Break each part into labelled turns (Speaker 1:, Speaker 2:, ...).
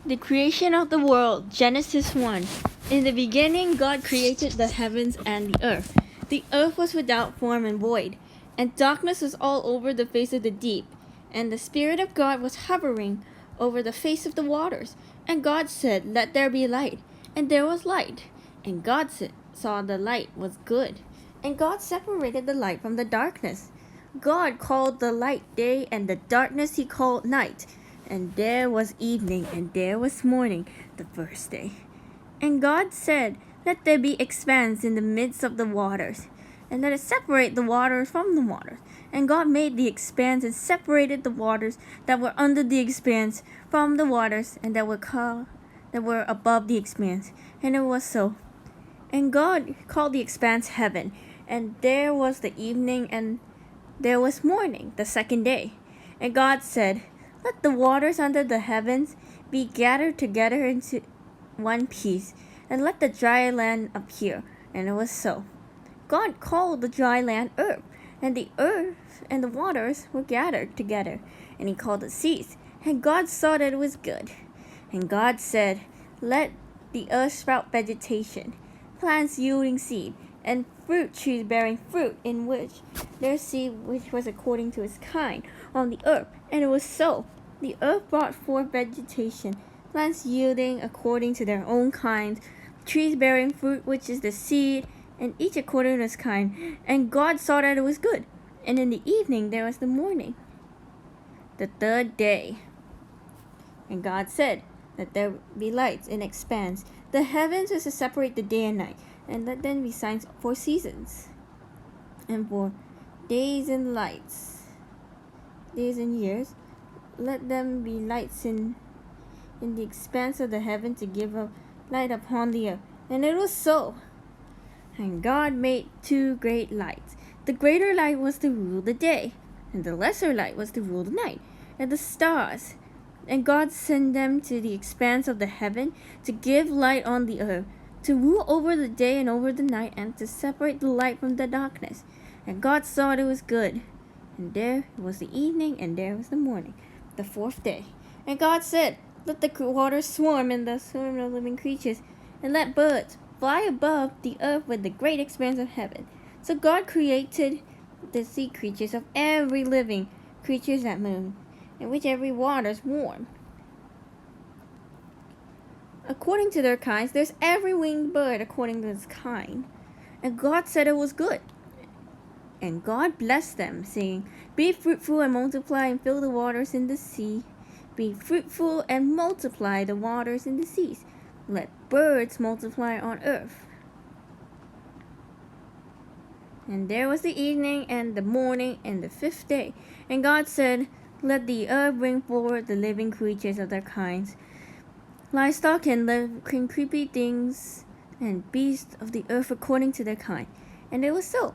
Speaker 1: The creation of the world, Genesis 1. In the beginning, God created the heavens and the earth. The earth was without form and void, and darkness was all over the face of the deep. And the Spirit of God was hovering over the face of the waters. And God said, "Let there be light." And there was light. And God saw the light was good. And God separated the light from the darkness. God called the light day, and the darkness he called night. And there was evening, and there was morning, the first day. And God said, "Let there be expanse in the midst of the waters, and let it separate the waters from the waters." And God made the expanse and separated the waters that were under the expanse from the waters and that were above the expanse. And it was so. And God called the expanse heaven, and there was the evening, and there was morning, the second day. And God said, "Let the waters under the heavens be gathered together into one piece, and let the dry land appear." And it was so. God called the dry land earth, and the earth and the waters were gathered together, and he called the seas. And God saw that it was good. And God said, "Let the earth sprout vegetation, plants yielding seed, and fruit trees bearing fruit, in which their seed which was according to its kind on the earth." And it was so. The earth brought forth vegetation, plants yielding according to their own kinds, trees bearing fruit which is the seed, and each according to its kind. And God saw that it was good. And in the evening there was the morning, the third day. And God said, "Let there be lights and expanse the heavens was to separate the day and night, and let them be signs for seasons, and for days and years. Let them be lights in the expanse of the heaven to give a light upon the earth." And it was so. And God made two great lights. The greater light was to rule the day, and the lesser light was to rule the night, and the stars. And God sent them to the expanse of the heaven to give light on the earth, to rule over the day and over the night, and to separate the light from the darkness. And God saw it was good. And there was the evening, and there was the morning, the fourth day. And God said, "Let the waters swarm in the swarm of living creatures, and let birds fly above the earth with the great expanse of heaven." So God created the sea creatures of every living creatures that move, in which every waters warm, according to their kinds. There's every winged bird according to its kind. And God said it was good. And God blessed them, saying, "Be fruitful and multiply, and fill the waters in the sea. Be fruitful and multiply the waters in the seas. Let birds multiply on earth." And there was the evening and the morning and the fifth day. And God said, "Let the earth bring forward the living creatures of their kinds, livestock and creepy things, and beasts of the earth according to their kind." And it was so.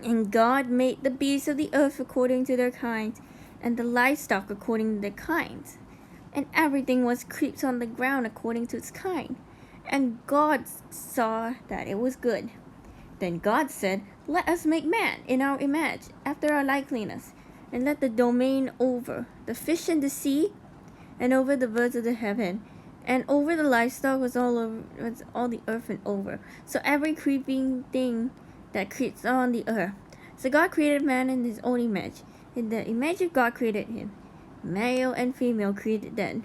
Speaker 1: And God made the beasts of the earth according to their kinds, and the livestock according to their kinds, and everything was creeps on the ground according to its kind. And God saw that it was good. Then God said, "Let us make man in our image, after our likeness, and let the domain over the fish in the sea, and over the birds of the heaven, and over the livestock was all the earth and over. So every creeping thing that creeps on the earth." So God created man in his own image. In the image of God created him. Male and female created them.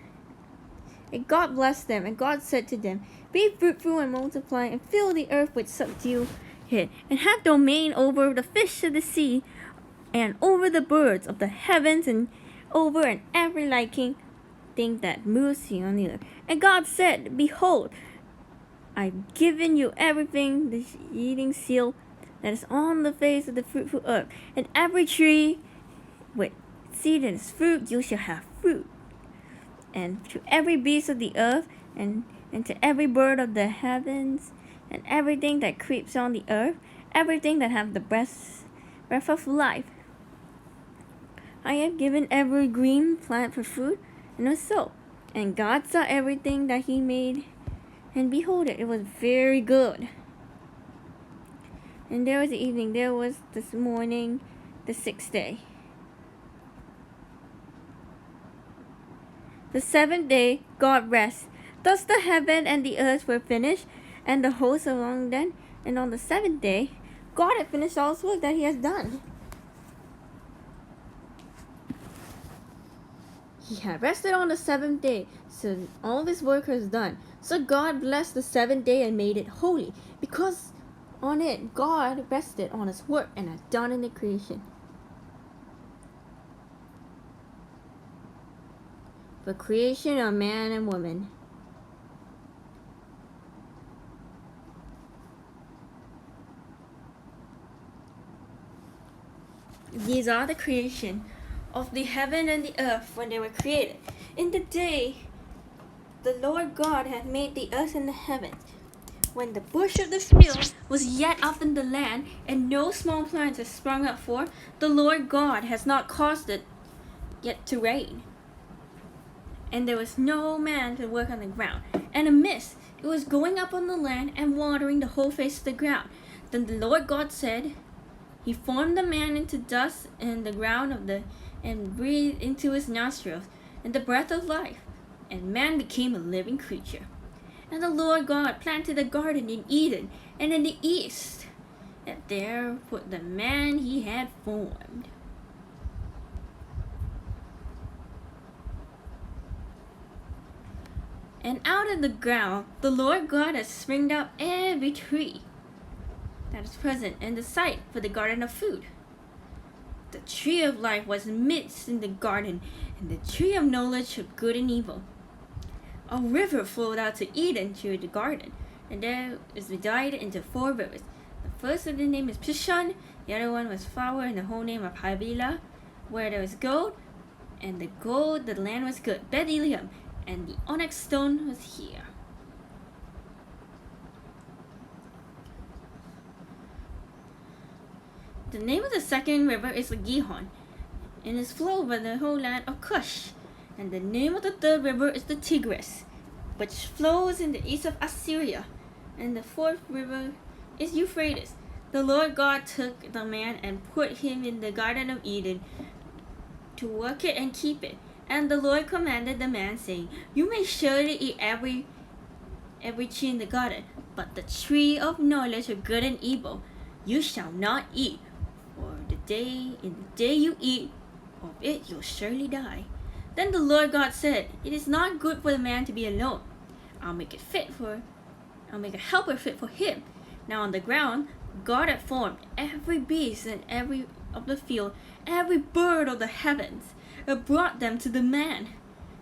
Speaker 1: And God blessed them, and God said to them, "Be fruitful and multiply, and fill the earth with subdue it, and have domain over the fish of the sea, and over the birds of the heavens, and over and every liking thing that moves on the earth." And God said, "Behold, I've given you everything, the eating seal that is on the face of the fruitful earth, and every tree with seed in its fruit you shall have fruit. And to every beast of the earth, and to every bird of the heavens, and everything that creeps on the earth, everything that hath the breath of life, I have given every green plant for food." And it was so. And God saw everything that he made, and behold, it was very good. And there was the evening, there was this morning, the sixth day. The seventh day God rests. Thus the heaven and the earth were finished, and the host along them. And on the seventh day, God had finished all his work that he has done. He had rested on the seventh day, so all of his work was done. So God blessed the seventh day and made it holy, because on it God rested on his work and had done in the creation. The creation of man and woman. These are the creation of the heaven and the earth when they were created. In the day the Lord God had made the earth and the heavens, when the bush of the field was yet up in the land, and no small plants had sprung up, for the Lord God has not caused it yet to rain. And there was no man to work on the ground. And a mist, it was going up on the land and watering the whole face of the ground. Then the Lord God said, He formed the man into dust and the ground and breathed into his nostrils and the breath of life, and man became a living creature. And the Lord God planted a garden in Eden and in the east, and there put the man he had formed. And out of the ground the Lord God has springed up every tree that is present in the sight for the garden of food. The tree of life was midst in the garden, and the tree of knowledge of good and evil. A river flowed out to Eden through the garden, and there is divided into 4 rivers. The first of the name is Pishon, the other one was Flower, and the whole name of Havilah, where there was gold, and the land was good. Bethlehem, and the onyx stone was here. The name of the second river is the Gihon, and is flowed by the whole land of Cush. And the name of the third river is the Tigris, which flows in the east of Assyria. And the fourth river is Euphrates. The Lord God took the man and put him in the garden of Eden to work it and keep it. And the Lord commanded the man, saying, You may surely eat every tree in the garden, but the tree of knowledge of good and evil you shall not eat, for in the day you eat of it you'll surely die. Then the Lord God said, It is not good for the man to be alone. I'll make a helper fit for him. Now on the ground God had formed every beast and every of the field, every bird of the heavens, and brought them to the man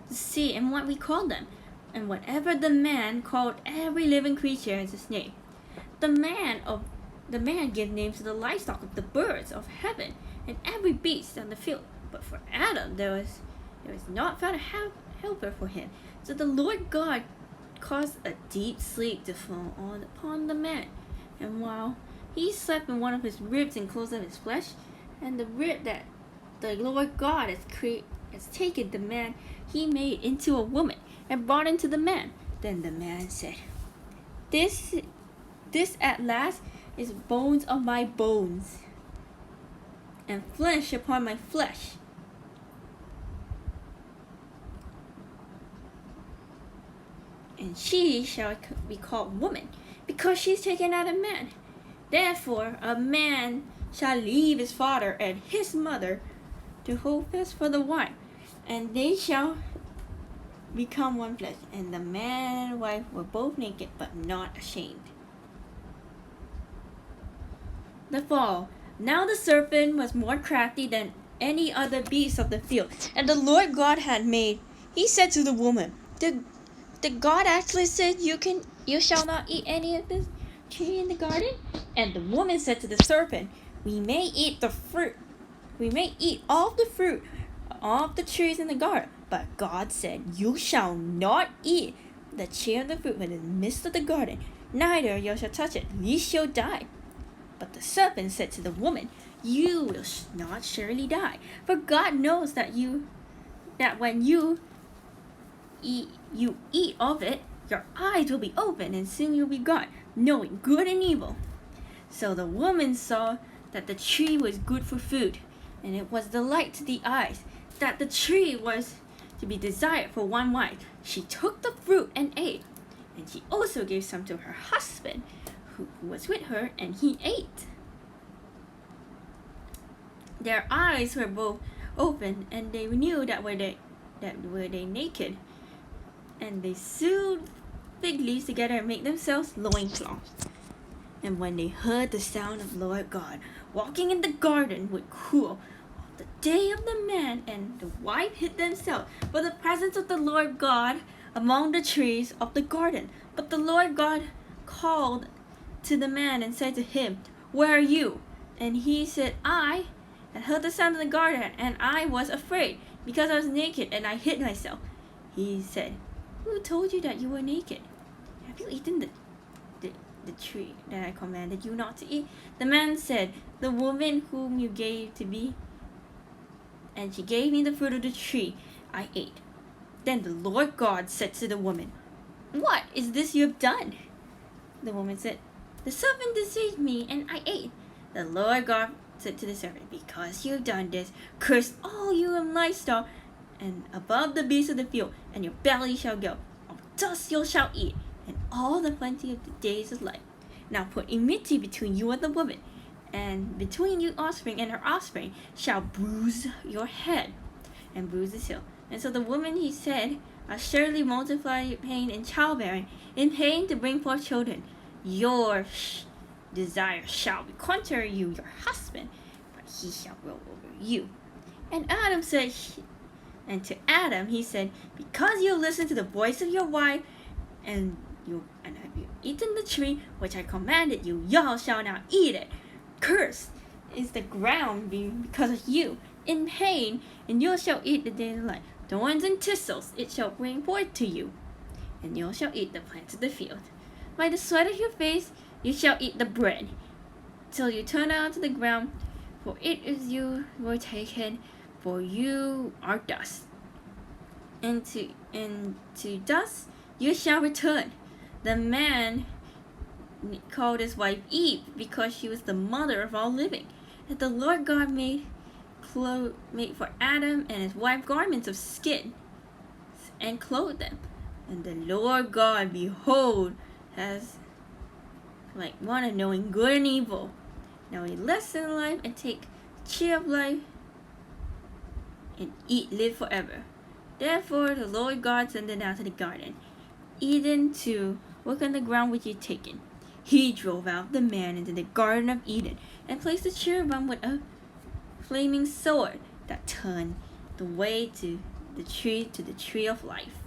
Speaker 1: to see and what we call them. And whatever the man called every living creature as his name. The man gave names to the livestock of the birds of heaven and every beast on the field. But for Adam there was not found a helper for him. So the Lord God caused a deep sleep to fall upon the man, and while he slept in one of his ribs enclosed of his flesh, and the rib that the Lord God has taken the man he made into a woman and brought into the man. Then the man said, This at last is bones of my bones, and flesh upon my flesh. And she shall be called woman, because she is taken out of man. Therefore a man shall leave his father and his mother to hold fast for the wife, and they shall become one flesh. And the man and wife were both naked, but not ashamed. The fall. Now the serpent was more crafty than any other beast of the field, and the Lord God had made. He said to the woman, Did God actually said you shall not eat any of this tree in the garden? And the woman said to the serpent, We may eat all the fruit of the trees in the garden, but God said, You shall not eat the tree of the fruit in the midst of the garden, neither you shall touch it, lest you die. But the serpent said to the woman, You will not surely die, for God knows that when you eat of it, your eyes will be open, and soon you'll be gone, knowing good and evil. So the woman saw that the tree was good for food, and it was delight to the eyes, that the tree was to be desired for one wife. She took the fruit and ate, and she also gave some to her husband, who was with her, and he ate. Their eyes were both open, and they knew that were they naked, and they sewed fig leaves together and made themselves loincloths. And when they heard the sound of Lord God walking in the garden with cool, the day of the man and the wife hid themselves from the presence of the Lord God among the trees of the garden. But the Lord God called to the man and said to him, "Where are you?" And he said, "I had heard the sound in the garden, and I was afraid, because I was naked, and I hid myself." He said, "Who told you that you were naked? Have you eaten the tree that I commanded you not to eat?" The man said, "The woman whom you gave to me, and she gave me the fruit of the tree, I ate." Then the Lord God said to the woman, "What is this you have done?" The woman said, "The serpent deceived me, and I ate." The Lord God said to the serpent, "Because you have done this, cursed all you and livestock, and above the beasts of the field, and your belly shall go. Of dust you shall eat, and all the plenty of the days of life. Now put enmity between you and the woman, and between your offspring and her offspring shall bruise your head, and bruise his heel." And so the woman, he said, "I'll surely multiply pain in childbearing, in pain to bring forth children. Your desire shall be contrary to you, your husband, but he shall rule over you." And Adam said, and to Adam he said, "Because you listened to the voice of your wife, and have you eaten the tree which I commanded you, y'all shall not eat it. Cursed is the ground because of you. In pain, and you shall eat the day of life. Thorns and thistles it shall bring forth to you, and you shall eat the plants of the field. By the sweat of your face you shall eat the bread, till you turn out to the ground, for it is you were taken, for you are dust. And to dust you shall return." The man called his wife Eve, because she was the mother of all living. And the Lord God made for Adam and his wife garments of skin, and clothed them. And the Lord God, behold, has like one knowing good and evil. Now he lessen life and take cheer of life, and live forever. Therefore the Lord God sent them out to the garden, Eden, to work on the ground which he had taken. He drove out the man into the Garden of Eden, and placed the cherubim with a flaming sword that turned the way to the tree of life.